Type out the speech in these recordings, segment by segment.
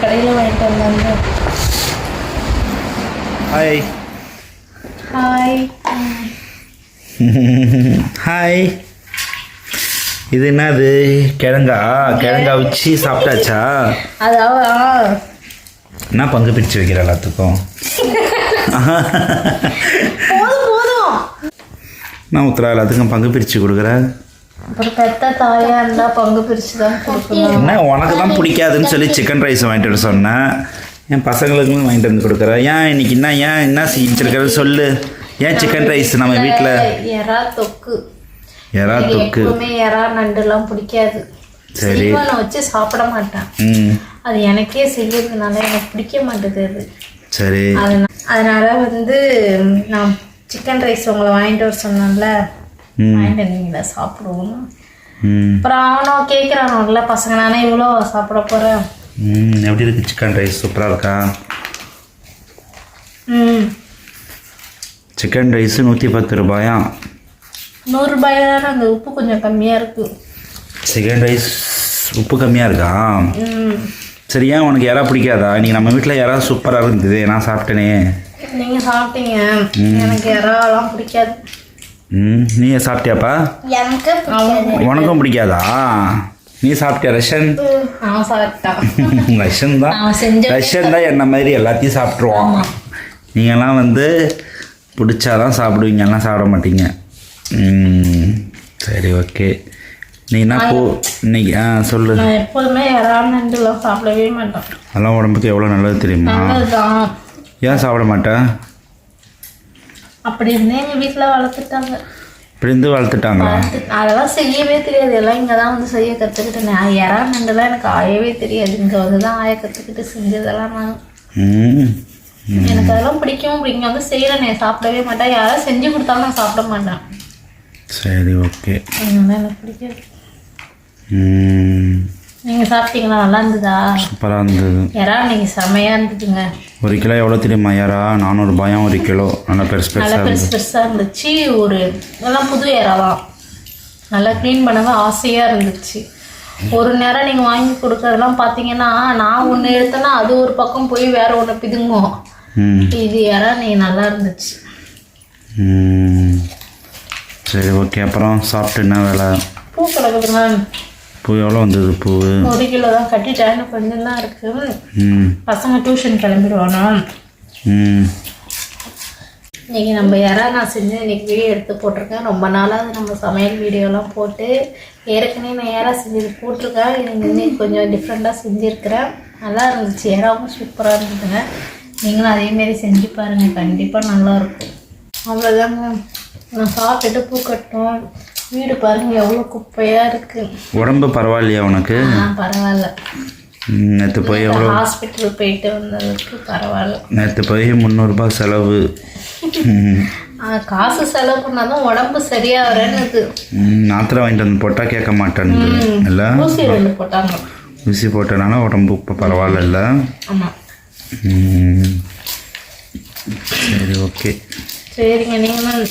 கடையில் வாங்கிட்டு வந்தாங்க. Hi hi hi. இது என்னது? கிழங்கா வச்சு சாப்பிட்டாச்சா? அதாவது என்ன பங்கு பிரித்து வைக்கிற எல்லாத்துக்கும்? போதும் நான் ஊற்றுறா எல்லாத்துக்கும் பங்கு பிரித்து கொடுக்குறேன். அப்புறம் பெத்த தாயாக இருந்தால் பங்கு பிரித்து தான் கொடுக்கணும். என்ன உனக்கு தான் பிடிக்காதுன்னு சொல்லி சிக்கன் ரைஸ் வாங்கிட்டு வர சொன்னேன். என் பசங்களுக்கும் வாங்கிட்டு வந்து கொடுக்குறேன். ஏன் இன்னைக்கு என்ன செஞ்சுருக்கிறது சொல்லு. ஏன் சிக்கன் ரைஸ் நம்ம வீட்டில்? எறா தொக்கு. எப்பவுமே எறா நண்டுலாம் பிடிக்காது. சரி, நான் வச்சு சாப்பிட மாட்டேன். அது எனக்கே செய்யறதுனால எனக்கு பிடிக்க மாட்டேது அது. சரி, அதனால நான் சிக்கன் ரைஸ் உங்களை வாங்கிட்டு வர சொன்னேன்ல, வாங்கிட்டு வந்தீங்களா சாப்பிடுவோம். அப்புறம் அவனும் கேட்குறானுல்ல பசங்க, நானே இவ்வளோ சாப்பிட போகிறேன். எப்படி இருக்கு சிக்கன் ரைஸ்? சூப்பராக இருக்கா? சிக்கன் ரைஸ் 110 ரூபாயா? 100 ரூபாய் தானே. அந்த உப்பு கொஞ்சம் கம்மியாக இருக்குது. சிக்கன் ரைஸ் உப்பு கம்மியாக இருக்கா? சரியா, உனக்கு யாரா பிடிக்காதா? இன்றைக்கி நம்ம வீட்டில் யாராவது சூப்பராக இருந்தது, நான் சாப்பிட்டேனே. நீங்கள் சாப்பிட்டீங்க, எனக்கு யாராலாம் பிடிக்காது. நீ சாப்பிட்டியாப்பா? உனக்கும் பிடிக்காதா? நீ சாப்பிட்டியா? ரஷன் ரஷன் தான் என்ன மாதிரி எல்லாத்தையும் சாப்பிட்ருவான். நீங்கள்லாம் பிடிச்சாதான் சாப்பிடுவீங்க, எல்லாம் சாப்பிட மாட்டீங்க. சரி, ஓகே. நீ என்ன இன்னைக்கு சொல்லு. எப்போதுமே நண்டுலாம் சாப்பிடவே மாட்டேன். அதெல்லாம் உடம்புக்கு எவ்வளோ நல்லது தெரியுமா? ஏன் சாப்பிட மாட்டேன்? அப்படி இருந்தே எங்கள் வீட்டில் வளர்த்துட்டாங்க. இப்படி இருந்து வளர்த்துட்டாங்களா? அதெல்லாம் செய்யவே தெரியாது. எல்லாம் இங்கே தான் செய்ய கற்றுக்கிட்டேன். எறா நண்டுலாம் எனக்கு ஆயவே தெரியாது. இங்கே தான் ஆய கற்றுக்கிட்டு செஞ்சதெல்லாம் நான். எனக்கு அதெல்லாம் பிடிக்கும். செய்கிறேன், சாப்பிடவே மாட்டேன். யாராவது செஞ்சு கொடுத்தாலும் நான் சாப்பிட மாட்டேன். சரி, ஓகே. அதனால எனக்கு பிடிக்காது. நீங்கள் சாப்பிட்டீங்களா? நல்லா இருந்ததா? சூப்பராக இருந்தது. எறா இன்னைக்கு செமையாக இருந்ததுங்க. 1 கிலோ எவ்வளோ தெரியுமா? எறா 400 ரூபாயும் 1 கிலோ. நல்லா பெருசாக இருந்துச்சு. நல்லா புது எறாலாம் நல்லா க்ளீன் பண்ணவே ஆசையாக இருந்துச்சு. ஒரு நேரம் நீங்கள் வாங்கி கொடுக்கறதெல்லாம் பார்த்தீங்கன்னா, நான் ஒன்று எடுத்தேன்னா அது ஒரு பக்கம் போய் வேற ஒன்று பிதுங்கும். இது எறா நீங்கள் நல்லா இருந்துச்சு. சரி, ஓகே. அப்புறம் சாப்பிட்டு என்ன வேலை? பூ கிடக்குதுங்க. பூ எவ்வளோ வந்தது? பூ 1 கிலோ தான். கட்டிட்டேன்னு கொஞ்சம் தான் இருக்கு. பசங்க டியூஷன் கிளம்பிடுவானா. இன்னைக்கு நம்ம நான் செஞ்சு இன்னைக்கு வீடியோ எடுத்து போட்டிருக்கேன். ரொம்ப நாளாக நம்ம சமையல் வீடியோலாம் போட்டு ஏற்கனவே நான் செஞ்சது போட்டிருக்கேன். இன்னைக்கு கொஞ்சம் டிஃப்ரெண்ட்டாக செஞ்சுருக்கிறேன். நல்லா இருந்துச்சு. எறாவும் சூப்பராக இருந்ததுங்க. நீங்களும் அதேமாரி செஞ்சு பாருங்கள், கண்டிப்பாக நல்லாயிருக்கும். அவ்வளோதாங்க. நான் சாப்பிட்டுட்டு பூ கட்டணும். வீடு பாருங்க எவ்வளோ குப்பையாக இருக்குது. உடம்பு பரவாயில்லையா உனக்கு? பரவாயில்ல. நேற்று போய் எவ்வளோ ஹாஸ்பிட்டல் போயிட்டு வந்ததுக்கு பரவாயில்ல. நேற்று போய் 300 ரூபாய் செலவு. காசு செலவு பண்ணாதான் உடம்பு சரியாகிறேன்னு. மாத்திரை வாங்கிட்டு வந்து போட்டால் கேட்க மாட்டேன். இல்லை, ஊசி 2 போட்டாங்க. ஊசி போட்டனால உடம்பு இப்போ பரவாயில்ல இல்லை? ஆமாம். சரி, ஓகே. சரிங்க. நீங்களும்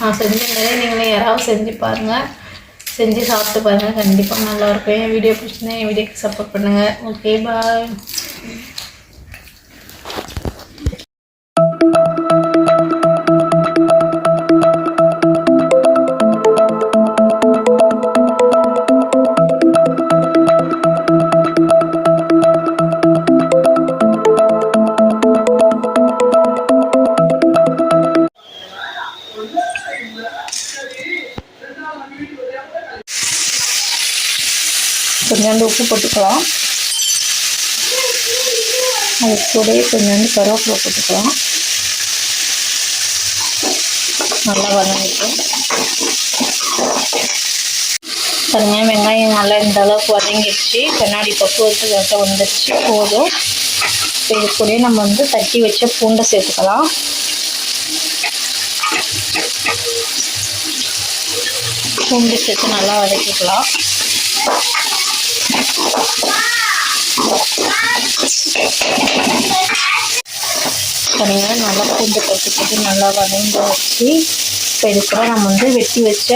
நான் செஞ்ச மாதிரி நீங்களே யாராவது செஞ்சு பாருங்கள். செஞ்சு சாப்பிட்டு பாருங்கள், கண்டிப்பாக நல்லாயிருக்கும். என் வீடியோ பிடிச்சிருந்தா என் வீடியோக்கு சப்போர்ட் பண்ணுங்கள். ஓகே, பாய். கொஞ்சோண்டு உப்பு போட்டுக்கலாம். அது கூடயே கொஞ்சோண்டு கருவேப்பிலை போட்டுக்கலாம். நல்லா வதங்கிக்கும். பாருங்க, வெங்காயம் நல்லா இந்த அளவுக்கு வதங்கிடுச்சு. கண்ணாடி பக்குவத்துக்கு வந்துடுச்சு. போதும். இது கூட நம்ம தட்டி வச்ச பூண்டை சேர்த்துக்கலாம். பூண்டு சேர்த்து நல்லா வதக்கிக்கலாம். சரிங்க, நல்லா பூண்டு போட்டு நல்லா வதங்கி வச்சு இப்போ இது கூட நம்ம வெட்டி வச்ச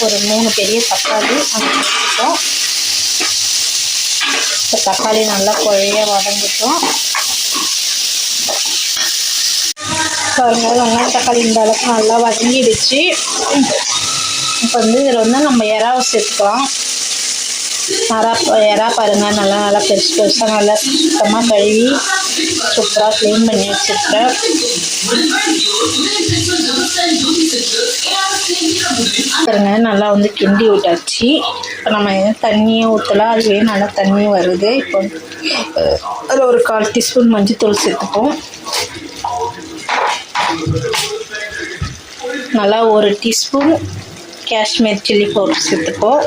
ஒரு 3 பெரிய தக்காளி அதை சேர்த்துட்டோம். இப்போ தக்காளி நல்லா குழைய வதங்கட்டும். பாருங்க வெங்காயம் தக்காளி இந்த அளவுக்கு நல்லா வதங்கிடுச்சு. இப்போ வந்து இதில் வந்து நம்ம இறாவை சேர்த்துக்கலாம். இறா பாருங்கள் நல்லா பெருசு பெருசாக நல்லா சுத்தமாக கழுவி சூப்பராக க்ளீன் பண்ணி வச்சுருக்கேன். பாருங்க நல்லா வந்து கிண்டி விட்டாச்சு. இப்போ நம்ம தண்ணியை ஊற்றலாம், அதுவே நல்லா தண்ணி வருது. இப்போ அதில் ஒரு 1/4 டீஸ்பூன் மஞ்சள்தூள் சேர்த்துப்போம். நல்லா 1 டீஸ்பூன் காஷ்மீர் சில்லி பவுடர் சேர்த்துப்போம்.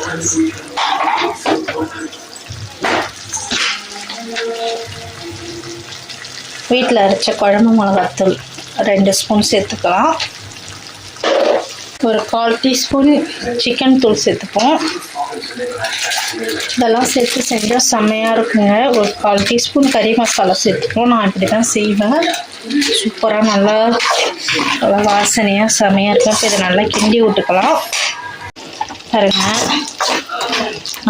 வீட்டில் அரைச்ச குழம்பு மிளகாத்தூள் 2 ஸ்பூன் சேர்த்துக்கலாம். ஒரு 1/4 டீஸ்பூன் சிக்கன் தூள் சேர்த்துப்போம். இதெல்லாம் சேர்த்து செஞ்சால் செம்மையாக இருக்குங்க. ஒரு 1/4 டீஸ்பூன் கறி மசாலா சேர்த்துப்போம். நான் இப்படி தான் செய்வேன். சூப்பராக நல்லா வாசனையாக செம்மையாக இருக்கும். இப்போ இதை நல்லா கிண்டி விட்டுக்கலாம். பாருங்க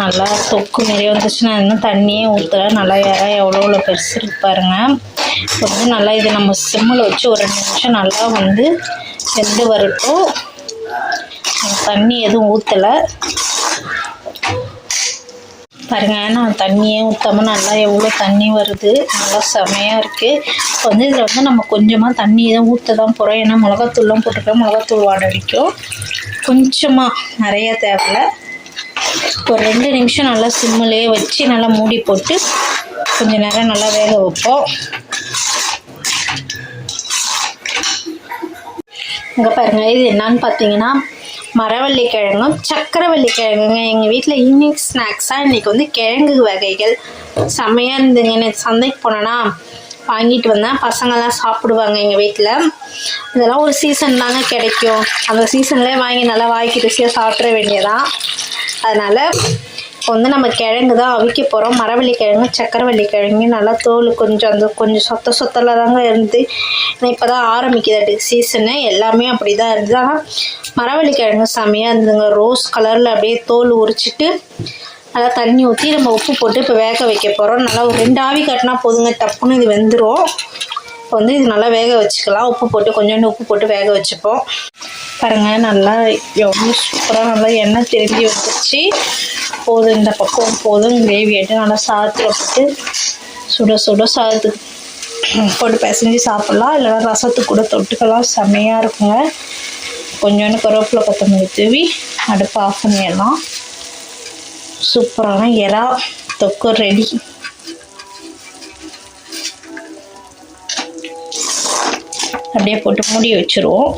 நல்லா தொக்கு நிறைய வந்துச்சுன்னா இன்னும் தண்ணியே ஊற்றல. நல்லா எவ்வளோ பெருசு இருக்கு பாருங்கள். இப்போ வந்து நல்லா இதை நம்ம சிம்மில் வச்சு ஒரு 2 நிமிஷம் நல்லா வந்து வெந்து வரட்டும். தண்ணி எதுவும் ஊற்றலை பாருங்கள். நான் தண்ணியே ஊற்றாமல் நல்லா எவ்வளோ தண்ணி வருது, நல்லா செமையாக இருக்குது. இப்போ வந்து இதில் வந்து நம்ம கொஞ்சமாக தண்ணி எதுவும் ஊற்ற தான் போகிறோம். ஏன்னா மிளகாத்தூள்லாம் போட்டுருக்கோம், மிளகாத்தூள் வாடை அடிக்கும். கொஞ்சமாக, நிறைய தேவையில்லை. ஒரு 2 நிமிஷம் நல்லா சிம்மிலே வச்சு நல்லா மூடி போட்டு கொஞ்சம் நேரம் நல்லா வேக வைப்போம். இங்கே பாருங்கள், இது என்னன்னு பார்த்தீங்கன்னா மரவள்ளி கிழங்கும் சக்கரவள்ளி கிழங்குங்க. எங்கள் வீட்டில் ஈவினிங் ஸ்நாக்ஸாக இன்றைக்கி வந்து கிழங்கு வகைகள் செம்மையாக இருந்துங்க. எனக்கு சந்தைக்கு போனேன்னா வாங்கிட்டு வந்தேன். பசங்கள்லாம் சாப்பிடுவாங்க எங்கள் வீட்டில். இதெல்லாம் ஒரு சீசன் தாங்க கிடைக்கும். அந்த சீசன்லேயே வாங்கி நல்லா வாய்க்கு ருசியாக சாப்பிட வேண்டியதான். அதனால் இப்போ வந்து நம்ம கிழங்கு தான் அவிக்க போகிறோம். மரவள்ளி கிழங்கு சக்கரவள்ளி கிழங்கு நல்லா தோல் கொஞ்சம் சொத்தலாக தாங்க இருந்து. இப்போ தான் ஆரம்பிக்குது சீசனு. எல்லாமே அப்படி தான் இருந்தது. ஆனால் மரவள்ளி கிழங்கு செம்மையாக இருந்ததுங்க. ரோஸ் கலரில் அப்படியே தோல் உரிச்சிட்டு நல்லா தண்ணி ஊற்றி நம்ம உப்பு போட்டு இப்போ வேக வைக்க போகிறோம். நல்லா ஒரு 2 ஆவி காட்டினா போதுங்க, டப்புன்னு இது வெந்துடும். இப்போ வந்து இது நல்லா வேக வச்சுக்கலாம். உப்பு போட்டு கொஞ்சோண்டு உப்பு போட்டு வேக வச்சுப்போம். பாருங்கள் நல்லா எவ்வளோ சூப்பராக நல்லா எண்ணெய் திரும்பி வந்துடுச்சு. போதும், இந்த பக்கம் போதும். கிரேவி ஆகிட்டு நல்லா சாதத்தில் போட்டு சுட சாதத்துக்கு போட்டு பிசைஞ்சு சாப்பிட்லாம். இல்லைனா ரசத்துக்கு கூட தொட்டுக்கலாம், செம்மையாக இருக்குங்க. கொஞ்சோண்டு கருவேப்பிலை கொத்தமல்லி தூவி அடுப்பு ஆஃப் பண்ணிடலாம். சூப்பரான இறா தொக்கு ரெடி. அப்படியே போட்டு மூடி வச்சுருவோம்.